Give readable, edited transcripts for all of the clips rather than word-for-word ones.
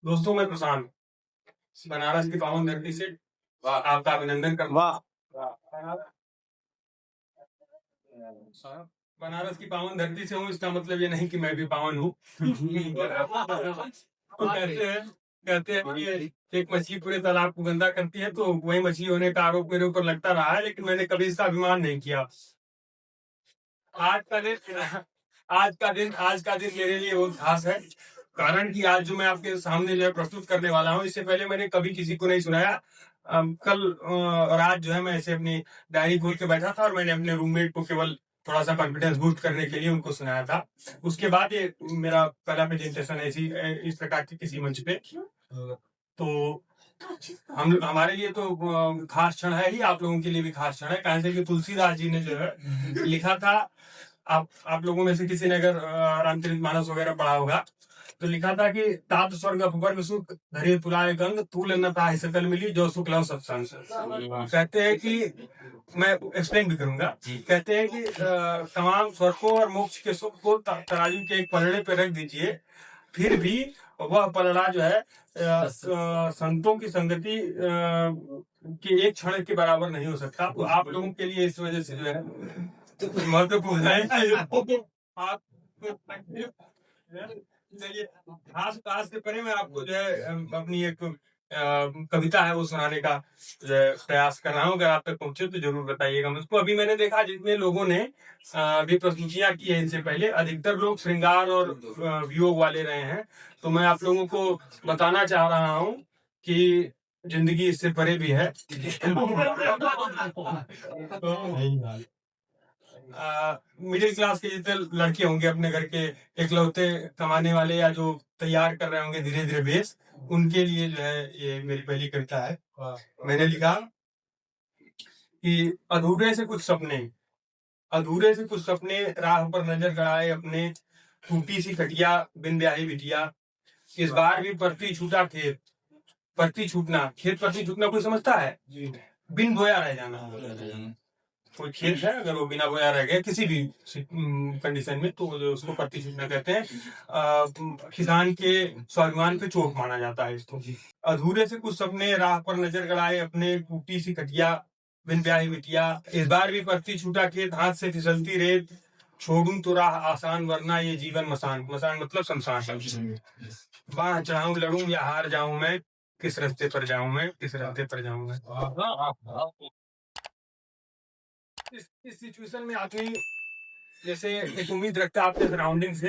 दोस्तों, मैं प्रशांत बनारस की पावन धरती से आपका अभिनंदन करता वाह हूँ। बनारस की पावन धरती से हूँ, इसका मतलब ये नहीं कि मैं भी पावन हूँ। तो कहते हैं कि एक मछली पूरे तालाब को गंदा करती है, तो वही मछली होने का आरोप मेरे ऊपर लगता रहा है, लेकिन मैंने कभी इसका अभिमान नहीं किया। आज का दिन आज का दिन मेरे लिए बहुत खास है, कारण कि आज जो मैं आपके सामने जो है प्रस्तुत करने वाला हूँ, इससे पहले मैंने कभी किसी को नहीं सुनाया। कल और आज जो है मैं ऐसे अपनी डायरी खोल के बैठा था और मैंने अपने रूममेट को केवल थोड़ा सा कॉन्फिडेंस बूस्ट करने के लिए उनको सुनाया था। उसके बाद ये मेरा पहला प्रेजेंटेशन है इस प्रकार की किसी मंच पे। तो हम हमारे लिए तो खास क्षण है ही, आप लोगों के लिए भी खास क्षण है, कारण कि तुलसीदास जी ने जो है लिखा था। आप लोगों में से किसी ने अगर रामचरितमानस वगैरह पढ़ा होगा तो लिखा था कि तात स्वर्ग अपवर्ग सुख धरे तुलाए गंग तूल न ताहि सकल मिली जो सुख लव सत्संग। कहते हैं कि मैं एक्सप्लेन भी करूंगा। कहते हैं कि तमाम स्वर्गों और मोक्ष के सुख को तराजू के एक पलड़े पे रख दीजिए, फिर भी वह पलड़ा जो है संतों की संगति के एक क्षण के बराबर नहीं हो सकता। तो आप लोगों के लिए इस वजह से जो है महत्वपूर्ण है। आप चलिए, खास खास से पहले मैं आपको जो है अपनी एक कविता है वो सुनाने का जो है प्रयास कर रहा हूँ। अगर आप तक पहुंचे तो जरूर बताइएगा मुझको। अभी मैंने देखा जितने लोगों ने भी प्रस्तुतियां की है इनसे पहले, अधिकतर लोग श्रृंगार और वियोग वाले रहे हैं। तो मैं आप लोगों को बताना चाह रहा हूँ कि जिंदगी इससे परे भी है। मिडिल क्लास के जितने लड़के होंगे अपने घर के इकलौते कमाने वाले, या जो तैयार कर रहे होंगे धीरे धीरे बेस, उनके लिए जो है ये मेरी पहली कविता है। मैंने लिखा कि अधूरे से कुछ सपने राह पर नजर गड़ाए अपने, टूटी सी खटिया बिन ब्याही बिटिया, इस बार भी परती छूटा खेत परती छूटना खेत परती छूटना कोई समझता है? बिन बोया रह जाना। कोई खेत है अगर वो बिना बोया रह गया किसी भी कंडीशन में, तो उसको परती छूटना कहते हैं। किसान के स्वाभिमान पे चोट माना जाता है इसको। अधूरे से कुछ सपने राह पर नजर गड़ाए अपने, टूटी सी खटिया बिन ब्याही बिटिया, इस बार भी परती छूटा खेत हाथ से फिसलती रेत, छोड़ूं तो राह आसान वरना ये जीवन मसान। मसान मतलब शमशान। बाह चढ़ाऊं लड़ूं या हार जाऊं मैं, किस रास्ते पर जाऊं मैं, किस रास्ते पर जाऊं मैं। इस सिचुएशन में आदमी जैसे एक उम्मीद रखता है आपके सराउंडिंग से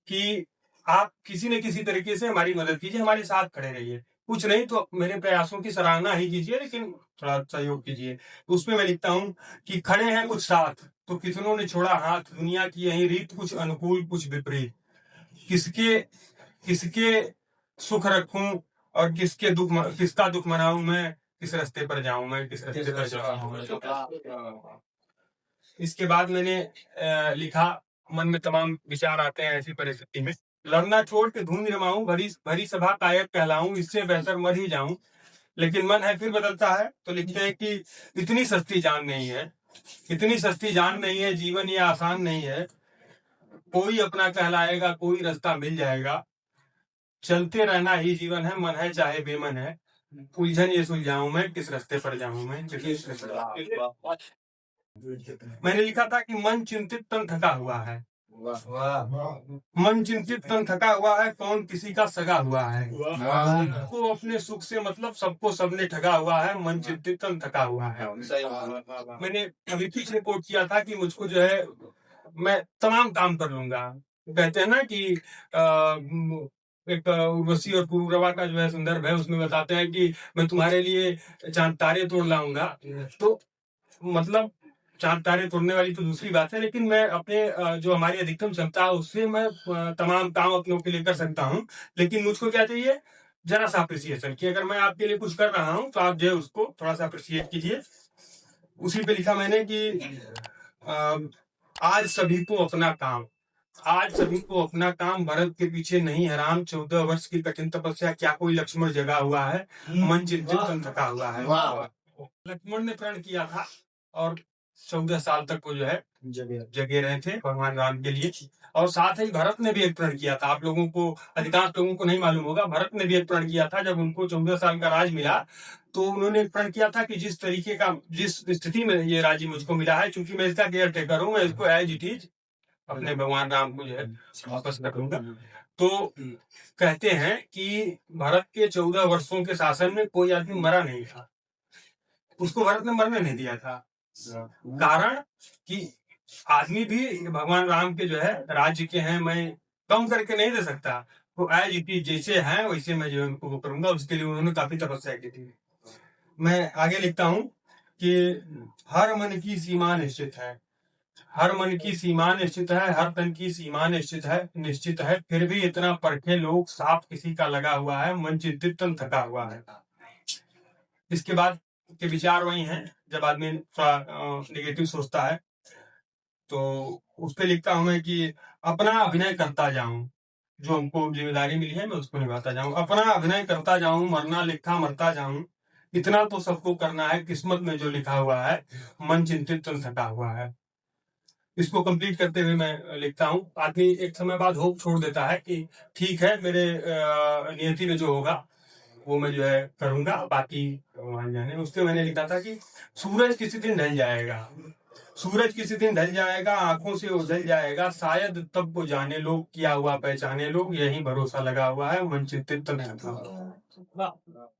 कि आप किसी न किसी तरीके से हमारी मदद कीजिए, हमारे साथ खड़े रहिए। कुछ नहीं तो मेरे प्रयासों की सराहना ही कीजिए, लेकिन थोड़ा सहयोग कीजिए। तो उसमें मैं लिखता हूँ कि खड़े हैं कुछ साथ तो कितनों ने छोड़ा हाथ, दुनिया की यही रीत कुछ अनुकूल कुछ विपरीत, किसके किसके सुख रखूं और किसका दुख मनाऊं मैं, किस रास्ते पर जाऊं मैं, किस रास्ते पर जाऊं। इसके बाद मैंने लिखा, मन में तमाम विचार आते हैं ऐसी परिस्थिति में, लड़ना छोड़ के धूम रमाऊं, भरी भरी सभा कायक कहलाऊं, इससे बेहतर मर ही जाऊं, लेकिन मन है फिर बदलता है। तो लिखते हैं कि इतनी सस्ती जान नहीं है, इतनी सस्ती जान नहीं है, जीवन ये आसान नहीं है, कोई अपना कहलाएगा कोई रास्ता मिल जाएगा, चलते रहना ही जीवन है, मन है चाहे बेमन है, उलझन ये सुलझाऊं मैं, किस रास्ते पर जाऊं मैं, किस रास्ते। मैंने लिखा था कि मन चिंतित तन थका हुआ है, मन चिंतित तन थका हुआ है, कौन किसी का सगा हुआ है, को अपने सुख से मतलब सबको सबने ठगा हुआ है, मन चिंतित तन थका हुआ है। मैंने अभी पीछे कोट किया था कि मुझको जो है मैं तमाम काम कर लूंगा। कहते हैं ना कि एक उर्वशी और पुरवा का जो है संदर्भ है, उसमें बताते हैं कि मैं तुम्हारे लिए चांद तारे तोड़ लाऊंगा। तो मतलब चांद तारे तोड़ने वाली तो दूसरी बात है, लेकिन मैं अपने जो हमारी अधिकतम क्षमता है उससे मैं तमाम काम अपनों के लिए कर सकता हूँ। लेकिन मुझको क्या चाहिए? जरा सा अप्रिसिएशन, कि अगर मैं आपके लिए कुछ कर रहा हूँ तो आप जो है उसको थोड़ा सा अप्रिसिएट कीजिए। उसी पे लिखा मैंने कि आज सभी को अपना काम, आज सभी को अपना काम, भरत के पीछे नहीं हराम, 14 वर्ष की कठिन तपस्या क्या कोई लक्ष्मण जगा हुआ है, मन चिंतित थका हुआ है। लक्ष्मण ने प्रण किया था और 14 साल तक वो जो है जगे रहे थे भगवान राम के लिए। और साथ ही भरत ने भी एक प्रण किया था, आप लोगों को, अधिकांश लोगों को नहीं मालूम होगा, भरत ने भी एक प्रण किया था। जब उनको 14 साल का राज मिला तो उन्होंने एक प्रण किया था कि जिस तरीके का, जिस स्थिति में ये राज्य मुझको मिला है, चूंकि मैं इसका केयर टेकर हूँ, मैं इसको एज इट इज अपने भगवान राम को जो है वापस रखूंगा। तो कहते हैं कि भरत के 14 वर्षों के शासन में कोई आदमी मरा नहीं था, उसको भरत ने मरने नहीं दिया था। कारण कि आदमी भी भगवान राम के जो है राज्य के हैं, मैं कम करके नहीं दे सकता, तो एज इट इज जैसे हैं वैसे मैं जो है उनको वो करूंगा। उसके लिए उन्होंने काफी तपस्या की थी। मैं आगे लिखता हूँ कि हर मन की सीमा निश्चित है, हर मन की सीमा निश्चित है, हर तन की सीमा निश्चित है, फिर भी इतना परखे लोग, साफ किसी का लगा हुआ है, मन चिंतित तन थका हुआ है। इसके बाद के विचार वही हैं, जब आदमी थोड़ा निगेटिव सोचता है तो उस पर लिखता हूं मैं कि अपना अभिनय करता जाऊं, जो हमको जिम्मेदारी मिली है मैं उसको निभाता जाऊं, अपना अभिनय करता जाऊं, मरना लिखा मरता जाऊं, इतना तो सबको करना है, किस्मत में जो लिखा हुआ है, मन चिंतित तन थका हुआ है। इसको कंप्लीट करते हुए मैं लिखता हूँ, आदमी एक समय बाद होप छोड़ देता है कि ठीक है, मेरे नियति में जो होगा वो मैं जो है करूंगा, बाकी भगवान जाने। उसके मैंने लिखा था कि सूरज किसी दिन ढल जाएगा, सूरज किसी दिन ढल जाएगा, आंखों से उजल जाएगा, शायद तब वो जाने लोग, किया हुआ पहचाने लोग, यही भरोसा लगा हुआ है, मन चिंतित तन थका हुआ है।